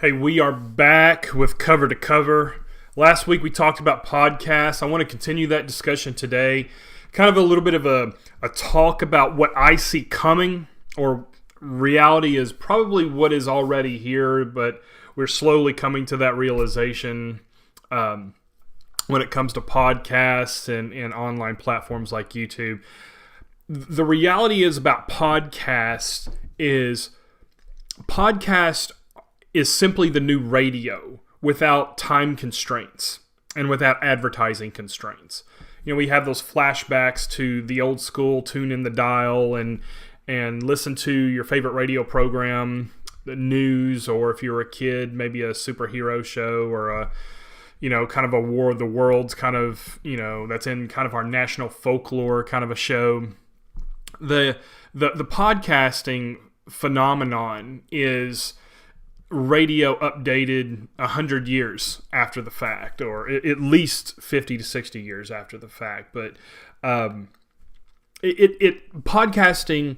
Hey, we are back with Cover to Cover. Last week we talked about podcasts. I want to continue that discussion today. Kind of a little bit of a talk about what I see coming, or reality is probably what is already here, but we're slowly coming to that realization when it comes to podcasts and online platforms like YouTube. The reality is about podcast is simply the new radio without time constraints and without advertising constraints. You know, we have those flashbacks to the old school, tune in the dial and listen to your favorite radio program, the news, or if you're a kid, maybe a superhero show or a, kind of a War of the Worlds kind of, that's in kind of our national folklore kind of a show. The podcasting phenomenon is radio updated 100 years after the fact, or at least 50 to 60 years after the fact. But podcasting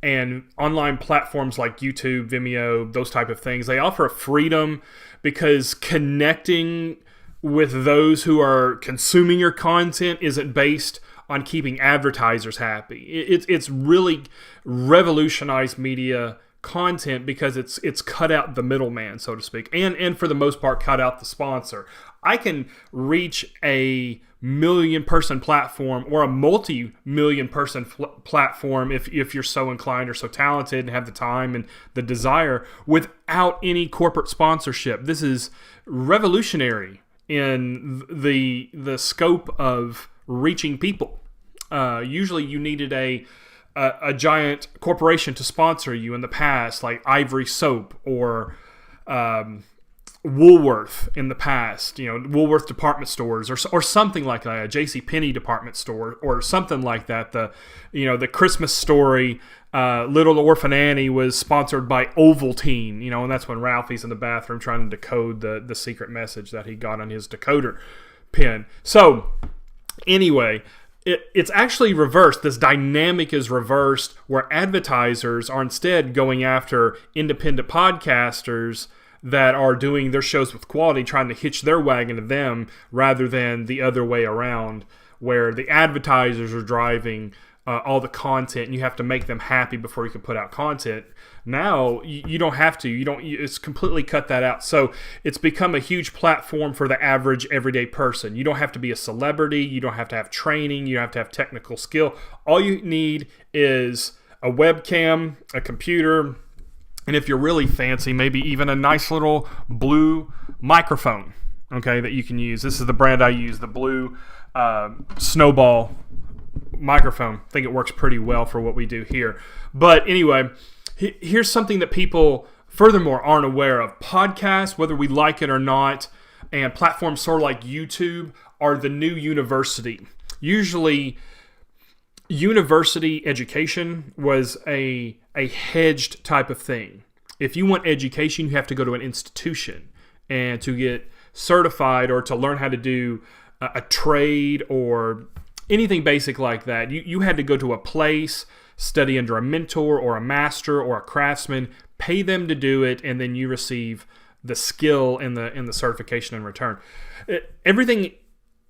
and online platforms like YouTube, Vimeo, those type of things, they offer a freedom because connecting with those who are consuming your content isn't based on keeping advertisers happy. It's really revolutionized media content because it's cut out the middleman, so to speak, and for the most part cut out the sponsor. I can reach a million-person platform or a multi-million-person platform if you're so inclined or so talented and have the time and the desire without any corporate sponsorship. This is revolutionary in the scope of reaching people. Usually you needed a giant corporation to sponsor you in the past, like Ivory Soap or Woolworth in the past, Woolworth department stores or something like that, a JCPenney department store or something like that. The Christmas Story, Little Orphan Annie was sponsored by Ovaltine, and that's when Ralphie's in the bathroom trying to decode the secret message that he got on his decoder pen. So anyway, it's actually reversed. This dynamic is reversed where advertisers are instead going after independent podcasters that are doing their shows with quality, trying to hitch their wagon to them rather than the other way around where the advertisers are driving all the content and you have to make them happy before you can put out content. Now you don't have to. It's completely cut that out. So it's become a huge platform for the average everyday person. You don't have to be a celebrity. You don't have to have training. You don't have to have technical skill. All you need is a webcam, a computer, and if you're really fancy, maybe even a nice little blue microphone, okay, that you can use. This is the brand I use, the blue Snowball microphone. I think it works pretty well for what we do here. But anyway, here's something that people furthermore aren't aware of. Podcasts, whether we like it or not, and platforms sort of like YouTube are the new university. Usually university education was a hedged type of thing. If you want education, you have to go to an institution and to get certified or to learn how to do a trade or anything basic like that. You had to go to a place, study under a mentor or a master or a craftsman, pay them to do it, and then you receive the skill and the certification in return. Everything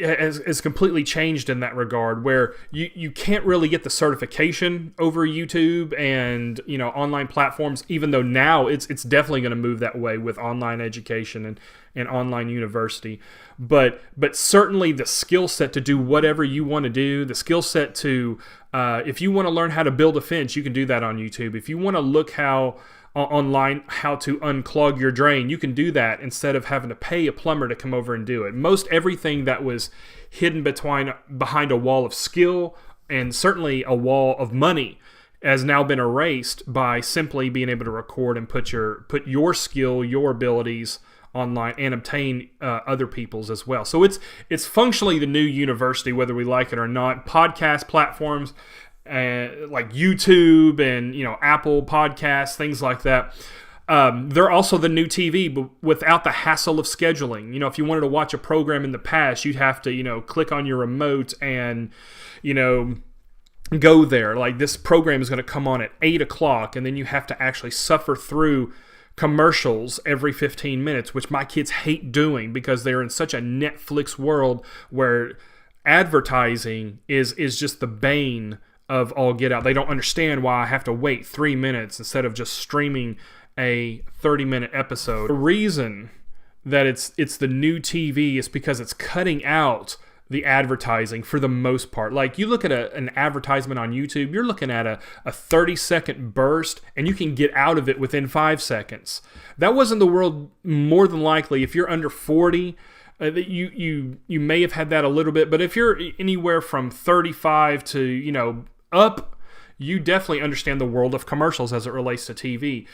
has completely changed in that regard, where you can't really get the certification over YouTube and online platforms, even though now it's definitely going to move that way with online education and online university. But certainly the skill set to do whatever you want to do, the skill set to if you want to learn how to build a fence, you can do that on YouTube. If you want to look online how to unclog your drain, you can do that instead of having to pay a plumber to come over and do it. Most everything that was hidden behind a wall of skill and certainly a wall of money has now been erased by simply being able to record and put your skill, your abilities online and obtain other people's as well. So it's functionally the new university, whether we like it or not. Podcast platforms like YouTube and Apple Podcasts, things like that. They're also the new TV, but without the hassle of scheduling. If you wanted to watch a program in the past, you'd have to click on your remote and go there. Like, this program is going to come on at 8 o'clock, and then you have to actually suffer through commercials every 15 minutes, which my kids hate doing because they're in such a Netflix world where advertising is just the bane of all get out. They don't understand why I have to wait 3 minutes instead of just streaming a 30-minute episode. The reason that it's the new TV is because it's cutting out the advertising for the most part. Like, you look at an advertisement on YouTube, you're looking at a 30-second burst, and you can get out of it within 5 seconds. That wasn't the world more than likely. If you're under 40, you may have had that a little bit, but if you're anywhere from 35 to up, you definitely understand the world of commercials as it relates to TV.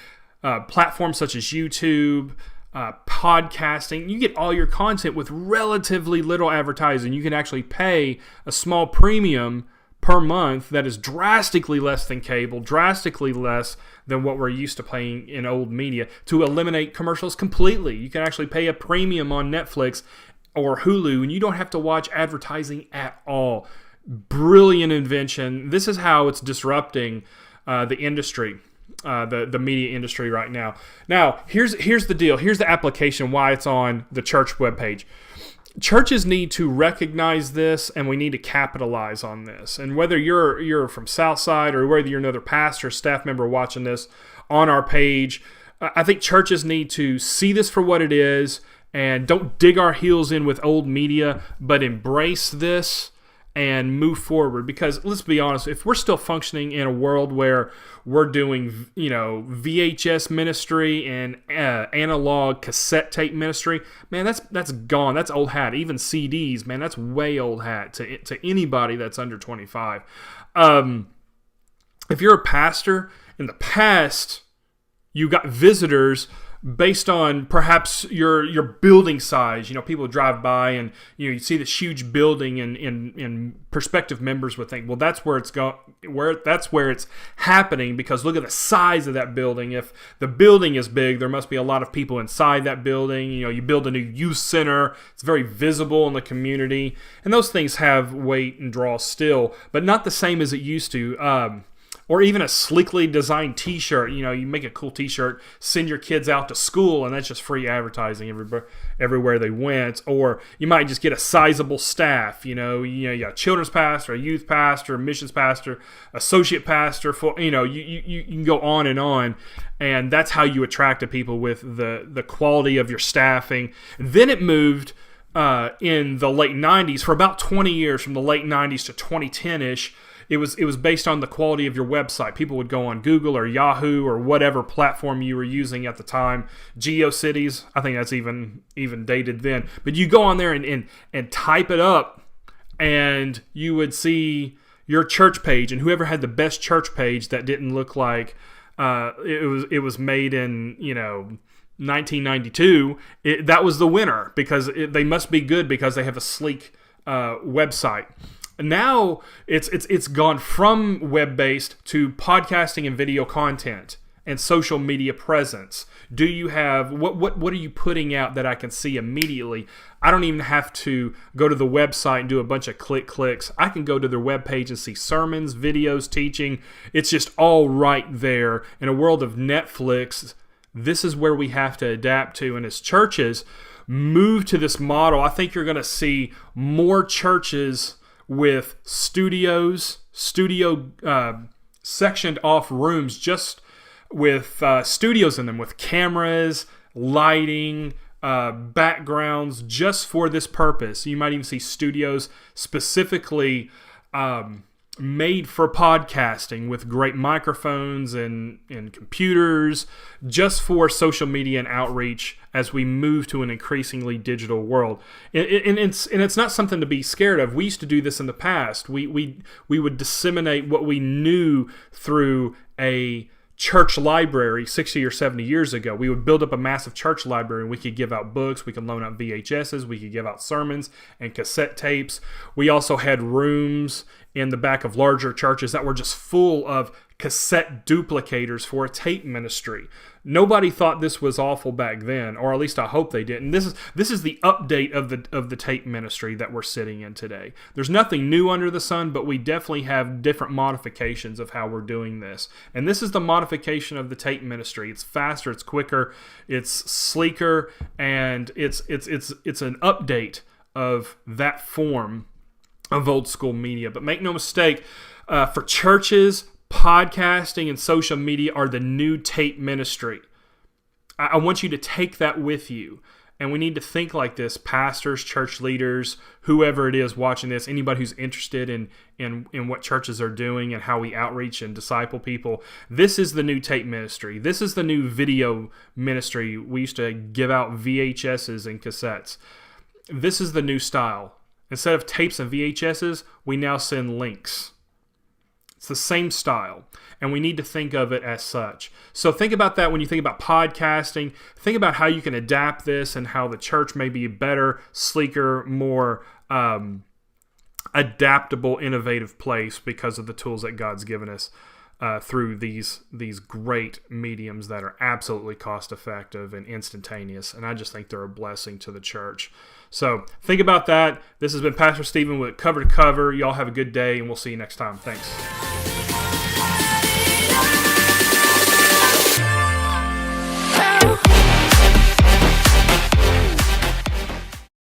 Platforms such as YouTube, podcasting, you get all your content with relatively little advertising. You can actually pay a small premium per month that is drastically less than cable, drastically less than what we're used to paying in old media, to eliminate commercials completely. You can actually pay a premium on Netflix or Hulu, and you don't have to watch advertising at all. Brilliant invention. This is how it's disrupting the industry. The media industry right now. Now, here's the deal. Here's the application why it's on the church webpage. Churches need to recognize this, and we need to capitalize on this. And whether you're from Southside or whether you're another pastor or staff member watching this on our page, I think churches need to see this for what it is and don't dig our heels in with old media, but embrace this and move forward. Because let's be honest, if we're still functioning in a world where we're doing, VHS ministry and analog cassette tape ministry, man, that's gone. That's old hat. Even CDs, man, that's way old hat to anybody that's under 25. If you're a pastor, in the past, you got visitors based on perhaps your building size. People drive by and you see this huge building, and prospective members would think, well, that's where it's happening, because look at the size of that building. If the building is big, there must be a lot of people inside that building. You build a new youth center, it's very visible in the community, and those things have weight and draw still, but not the same as it used to. Or even a sleekly designed t-shirt. You make a cool t-shirt, send your kids out to school, and that's just free advertising everywhere they went. Or you might just get a sizable staff. You got a children's pastor, a youth pastor, a missions pastor, associate pastor. You can go on, and that's how you attracted people with the quality of your staffing. Then it moved in the late 90s, for about 20 years, from the late 90s to 2010-ish. It was based on the quality of your website. People would go on Google or Yahoo or whatever platform you were using at the time. GeoCities, I think that's even dated then. But you go on there and type it up, and you would see your church page, and whoever had the best church page that didn't look like it was made in 1992. That was the winner, because they must be good because they have a sleek website. Now it's gone from web-based to podcasting and video content and social media presence. Do you have what are you putting out that I can see immediately? I don't even have to go to the website and do a bunch of clicks. I can go to their webpage and see sermons, videos, teaching. It's just all right there. In a world of Netflix, this is where we have to adapt to. And as churches move to this model, I think you're going to see more churches with studio sectioned off rooms, just with studios in them, with cameras, lighting, backgrounds, just for this purpose. You might even see studios specifically made for podcasting, with great microphones and computers, just for social media and outreach as we move to an increasingly digital world. And it's not something to be scared of. We used to do this in the past. We would disseminate what we knew through a church library 60 or 70 years ago. We would build up a massive church library, and we could give out books, we could loan out VHSs, we could give out sermons and cassette tapes. We also had rooms in the back of larger churches that were just full of cassette duplicators for a tape ministry. Nobody thought this was awful back then, or at least I hope they didn't. This is the update of the tape ministry that we're sitting in today. There's nothing new under the sun, but we definitely have different modifications of how we're doing this. And this is the modification of the tape ministry. It's faster, it's quicker, it's sleeker, and it's an update of that form of old school media. But make no mistake, for churches, podcasting and social media are the new tape ministry. I want you to take that with you. And we need to think like this, pastors, church leaders, whoever it is watching this, anybody who's interested in what churches are doing and how we outreach and disciple people. This is the new tape ministry. This is the new video ministry. We used to give out VHSs and cassettes. This is the new style. Instead of tapes and VHSs, we now send links. It's the same style, and we need to think of it as such. So think about that when you think about podcasting. Think about how you can adapt this and how the church may be a better, sleeker, more adaptable, innovative place because of the tools that God's given us through these great mediums that are absolutely cost-effective and instantaneous. And I just think they're a blessing to the church. So think about that. This has been Pastor Stephen with Cover to Cover. Y'all have a good day, and we'll see you next time. Thanks.